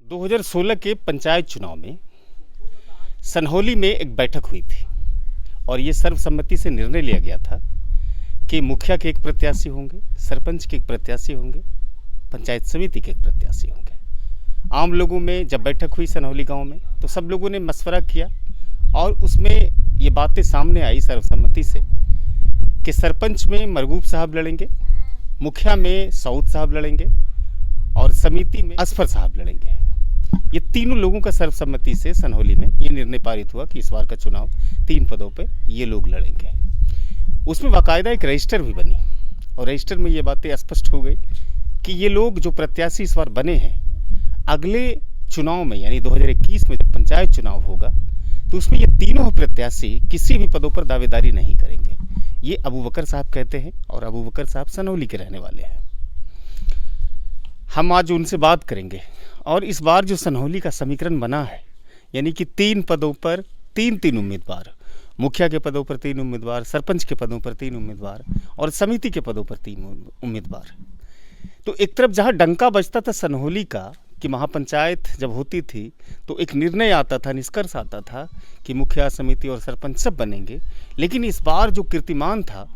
2016 के पंचायत चुनाव में सनहौली में एक बैठक हुई थी और ये सर्वसम्मति से निर्णय लिया गया था कि मुखिया के एक प्रत्याशी होंगे, सरपंच के एक प्रत्याशी होंगे, पंचायत समिति के एक प्रत्याशी होंगे। आम लोगों में जब बैठक हुई सनहौली गांव में तो सब लोगों ने मशवरा किया और उसमें ये बातें सामने आई सर्वसम्मति से कि सरपंच में मरगूब साहब लड़ेंगे, मुखिया में सऊद साहब लड़ेंगे और समिति में असफर साहब लड़ेंगे। ये तीनों लोगों का सर्वसम्मति से सनहौली में ये निर्णय पारित हुआ कि इस बार का चुनाव 3 पदों पे ये लोग लड़ेंगे। उसमें बाकायदा एक रजिस्टर भी बनी और रजिस्टर में ये बातें स्पष्ट हो गई कि ये लोग जो प्रत्याशी इस बार बने हैं, अगले चुनाव में यानी 2021 में जब पंचायत चुनाव होगा तो उसमें ये तीनों प्रत्याशी किसी भी पदों पर दावेदारी नहीं करेंगे। ये अबू बकर साहब कहते हैं और अबू बकर साहब सनहौली के रहने वाले हैं। हम आज उनसे बात करेंगे और इस बार जो सनहौली का समीकरण बना है यानी कि 3 पदों पर 3 उम्मीदवार, मुखिया के पदों पर 3 उम्मीदवार, सरपंच के पदों पर 3 उम्मीदवार और समिति के पदों पर 3 उम्मीदवार। तो एक तरफ जहां डंका बजता था सनहौली का कि महापंचायत जब होती थी तो एक निर्णय आता था, निष्कर्ष आता था कि मुखिया, समिति और सरपंच सब बनेंगे, लेकिन इस बार जो कीर्तिमान था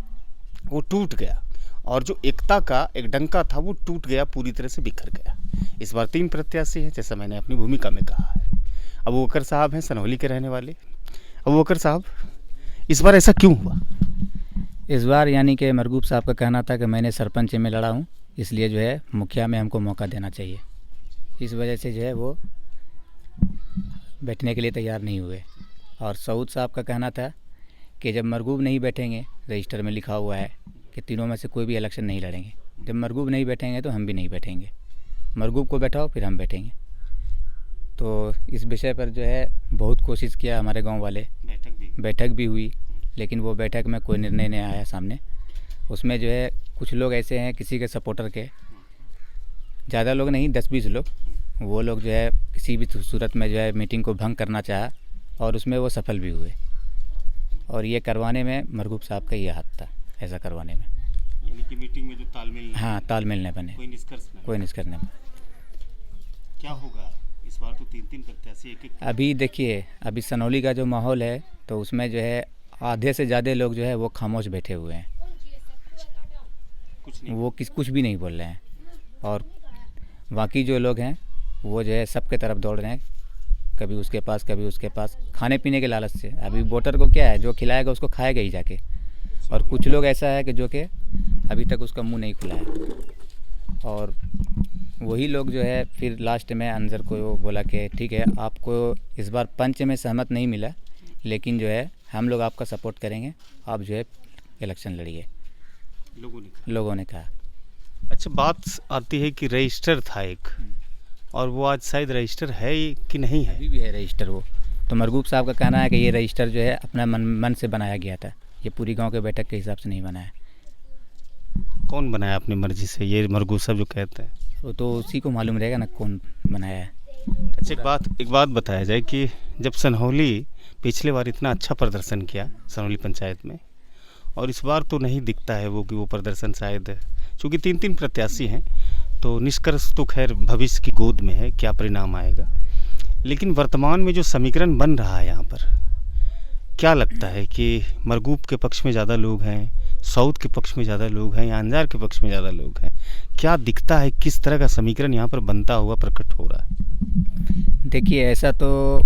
वो टूट गया और जो एकता का एक डंका था वो टूट गया, पूरी तरह से बिखर गया। इस बार 3 प्रत्याशी हैं, जैसा मैंने अपनी भूमिका में कहा है। अबू बकर साहब हैं सनहौली के रहने वाले। अबू बकर साहब, इस बार ऐसा क्यों हुआ? इस बार यानी कि मरगूब साहब का कहना था कि मैंने सरपंच में लड़ा हूँ, इसलिए जो है मुखिया में हमको मौका देना चाहिए। इस वजह से जो है वो बैठने के लिए तैयार नहीं हुए। और सऊद साहब का कहना था कि जब मरगूब नहीं बैठेंगे, रजिस्टर में लिखा हुआ है कि तीनों में से कोई भी इलेक्शन नहीं लड़ेंगे, जब मरगूब नहीं बैठेंगे तो हम भी नहीं बैठेंगे, मरगूब को बैठाओ फिर हम बैठेंगे। तो इस विषय पर जो है बहुत कोशिश किया हमारे गांव वाले, बैठक भी हुई, लेकिन वो बैठक में कोई निर्णय नहीं आया सामने। उसमें जो है कुछ लोग ऐसे हैं किसी के सपोर्टर के, ज़्यादा लोग नहीं 10-20 लोग, वो लोग जो है किसी भी सूरत में जो है मीटिंग को भंग करना चाहा और उसमें वो सफल भी हुए। और ये करवाने में मरगूब साहब का ये हाथ था, ऐसा करवाने में। यानी कि मीटिंग में जो तालमेल, हाँ, तालमेल नहीं बने, कोई निष्कर्ष नहीं बने। क्या होगा इस बार? तो 3 प्रत्याशी एक अभी देखिए, अभी सनहौली का जो माहौल है तो उसमें जो है आधे से ज़्यादा लोग जो है वो खामोश बैठे हुए हैं, कुछ भी नहीं बोल रहे हैं। और बाकी जो लोग हैं वो जो है सबके तरफ दौड़ रहे हैं, कभी उसके पास कभी उसके पास, खाने पीने के लालच से। अभी वोटर को क्या है, जो खिलाएगा उसको खाएगा ही जाके। और कुछ लोग ऐसा है कि जो कि अभी तक उसका मुंह नहीं खुला है और वही लोग जो है फिर लास्ट में अंदर को बोला कि ठीक है, आपको इस बार पंच में सहमत नहीं मिला, लेकिन जो है हम लोग आपका सपोर्ट करेंगे, आप जो है इलेक्शन लड़िए, लोगों ने कहा। अच्छा, बात आती है कि रजिस्टर था एक, और वो आज शायद रजिस्टर है कि नहीं है? अभी भी है रजिस्टर वो। तो मरगूब साहब का कहना है कि ये रजिस्टर जो है अपना मन से बनाया गया था, ये पूरी गांव के बैठक के हिसाब से नहीं बनाया। कौन बनाया अपनी मर्जी से? ये मरगूब साहब जो कहते हैं वो तो उसी को मालूम रहेगा ना कौन बनाया है। अच्छा, एक बात बताया जाए कि जब सनहौली पिछले बार इतना अच्छा प्रदर्शन किया सनहौली पंचायत में, और इस बार तो नहीं दिखता है वो कि वो प्रदर्शन शायद, चूँकि 3 प्रत्याशी हैं तो निष्कर्ष तो खैर भविष्य की गोद में है, क्या परिणाम आएगा। लेकिन वर्तमान में जो समीकरण बन रहा है यहाँ पर, क्या लगता है कि मरगूब के पक्ष में ज़्यादा लोग हैं, सऊद के पक्ष में ज़्यादा लोग हैं या अंजार के पक्ष में ज़्यादा लोग हैं? क्या दिखता है, किस तरह का समीकरण यहाँ पर बनता हुआ प्रकट हो रहा है? देखिए, ऐसा तो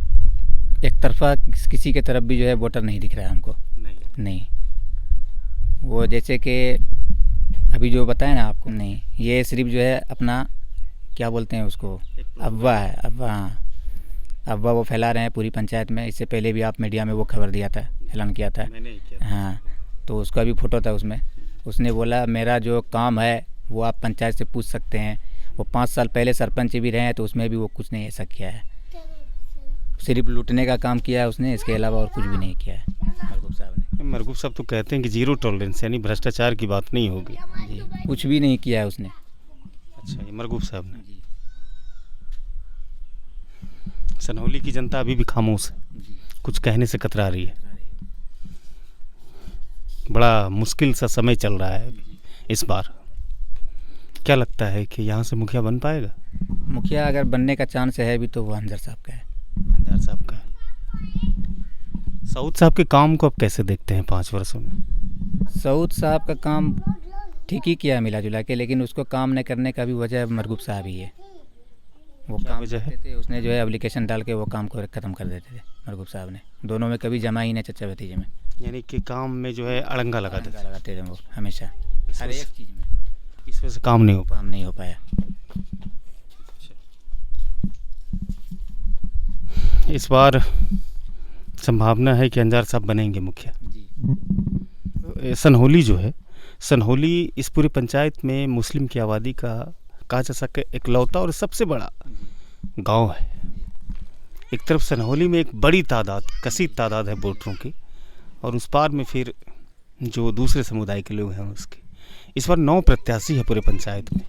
एक तरफा किसी के तरफ भी जो है वोटर नहीं दिख रहा है हमको। नहीं, वो जैसे कि अभी जो बताया ना आपको, नहीं, ये सिर्फ जो है अपना क्या बोलते हैं उसको, अफवाह है, अफवाह। हाँ, अफवाह वो फैला रहे हैं पूरी पंचायत में। इससे पहले भी आप मीडिया में वो खबर दिया था, ऐलान किया था। हाँ, तो उसका भी फोटो था उसमें। उसने बोला मेरा जो काम है वो आप पंचायत से पूछ सकते हैं। वो 5 साल पहले सरपंच भी रहे हैं तो उसमें भी वो कुछ नहीं ऐसा किया है, सिर्फ लूटने का काम किया है उसने, इसके अलावा और कुछ भी नहीं किया है मरगूब साहब ने। मरगूब साहब तो कहते हैं कि 0 टॉलरेंस, यानी भ्रष्टाचार की बात नहीं होगी। जी, कुछ भी नहीं किया है उसने। अच्छा, ये मरगूब साहब ने। सनहौली की जनता अभी भी खामोश है, कुछ कहने से कतरा रही है। बड़ा मुश्किल सा समय चल रहा है इस बार। क्या लगता है कि यहाँ से मुखिया बन पाएगा? मुखिया अगर बनने का चांस है भी तो वो अंजर साहब का है। अंजार साहब का है। सऊद साहब के काम को आप कैसे देखते हैं 5 वर्षों में? सऊद साहब का काम ठीक ही किया मिला जुला के, लेकिन उसको काम न करने का भी वजह मरगूब साहब ही है। वो क्या काम वजह है? करते थे, उसने जो है एप्लीकेशन डाल के वो काम को ख़त्म कर देते थे मरगूब साहब ने। दोनों में कभी जमा ही नहीं चचा भतीजे में। यानी कि काम में जो है अड़ंगा लगा देते लगाते थे वो हमेशा, इस हर वजह एक चीज़ में इस वजह से काम नहीं हो पाया। काम नहीं हो पाया। इस बार संभावना है कि अंजार साहब बनेंगे मुखिया। जी सनहोली जो है, सनहोली इस पूरी पंचायत में मुस्लिम की आबादी का कहा जा सके इकलौता और सबसे बड़ा गांव है। एक तरफ सनहोली में एक बड़ी तादाद, कसीद तादाद है वोटरों की, और उस पार में फिर जो दूसरे समुदाय के लोग हैं उसके। इस बार 9 प्रत्याशी है पूरे पंचायत में।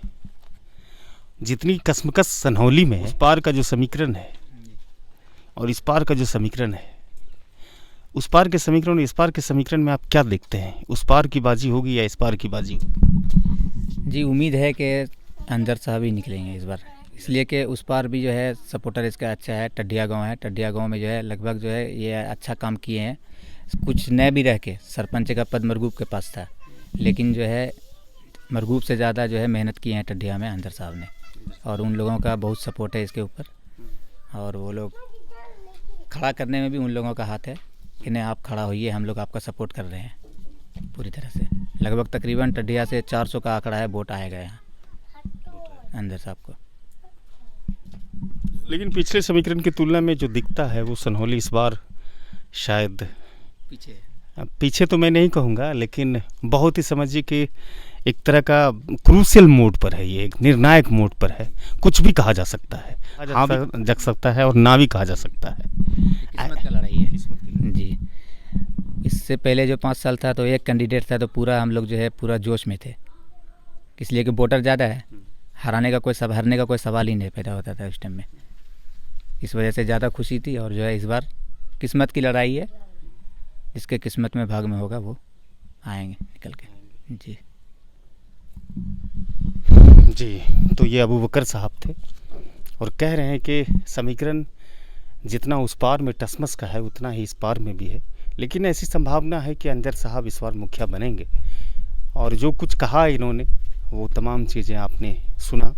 जितनी कसमकस सनहोली में है, उस पार का जो समीकरण है और इस पार का जो समीकरण है, उस पार के समीकरण और इस पार के समीकरण में आप क्या देखते हैं? उस पार की बाजी होगी या इस पार की बाजी होगी? जी, उम्मीद है कि अंजर साहब ही निकलेंगे इस बार, इसलिए कि उस पार भी जो है सपोर्टर इसका अच्छा है। टड्डिया गांव है, टड्डिया गांव में जो है लगभग जो है ये अच्छा काम किए हैं। कुछ न भी रह के सरपंच का पद मरगूब के पास था, लेकिन जो है मरगूब से ज़्यादा जो है मेहनत की है टड्डिया में अंजर साहब ने, और उन लोगों का बहुत सपोर्ट है इसके ऊपर। और वो लोग खड़ा करने में भी उन लोगों का हाथ है कि नहीं, आप खड़ा होइए, हम लोग आपका सपोर्ट कर रहे हैं पूरी तरह से। लगभग तकरीबन टड्डिया से 400 का आंकड़ा है वोट आएगा यहाँ अंजर साहब को। लेकिन पिछले समीकरण की तुलना में जो दिखता है वो सनहोली इस बार शायद पीछे तो मैं नहीं कहूँगा, लेकिन बहुत ही समझिए कि एक तरह का क्रूशियल मोड पर है, ये एक निर्णायक मोड पर है। कुछ भी कहा जा सकता है, हाँ भी जग सकता है और ना भी कहा जा सकता है। किस्मत का लड़ाई है जी। इससे पहले जो 5 साल था तो एक कैंडिडेट था, तो पूरा हम लोग जो है पूरा जोश में थे, इसलिए कि वोटर ज़्यादा है, हरने का कोई सवाल ही नहीं पैदा होता था उस टाइम में। इस वजह से ज़्यादा खुशी थी। और जो है इस बार किस्मत की लड़ाई है, जिसके किस्मत में भाग में होगा वो आएंगे निकल के जी। जी, तो ये अबू बकर साहब थे और कह रहे हैं कि समीकरण जितना उस पार में टसमस का है उतना ही इस पार में भी है, लेकिन ऐसी संभावना है कि अंजर साहब इस बार मुखिया बनेंगे। और जो कुछ कहा इन्होंने वो तमाम चीज़ें आपने सुना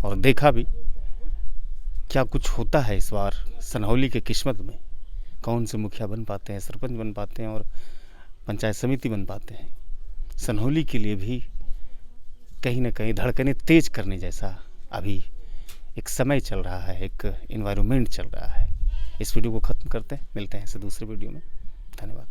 और देखा भी। क्या कुछ होता है इस बार सनहोली के किस्मत में, कौन से मुखिया बन पाते हैं, सरपंच बन पाते हैं और पंचायत समिति बन पाते हैं। सनहोली के लिए भी कहीं ना कहीं धड़कनें तेज करने जैसा अभी एक समय चल रहा है, एक इन्वायरमेंट चल रहा है। इस वीडियो को ख़त्म करते हैं, मिलते हैं इससे दूसरे वीडियो में। धन्यवाद।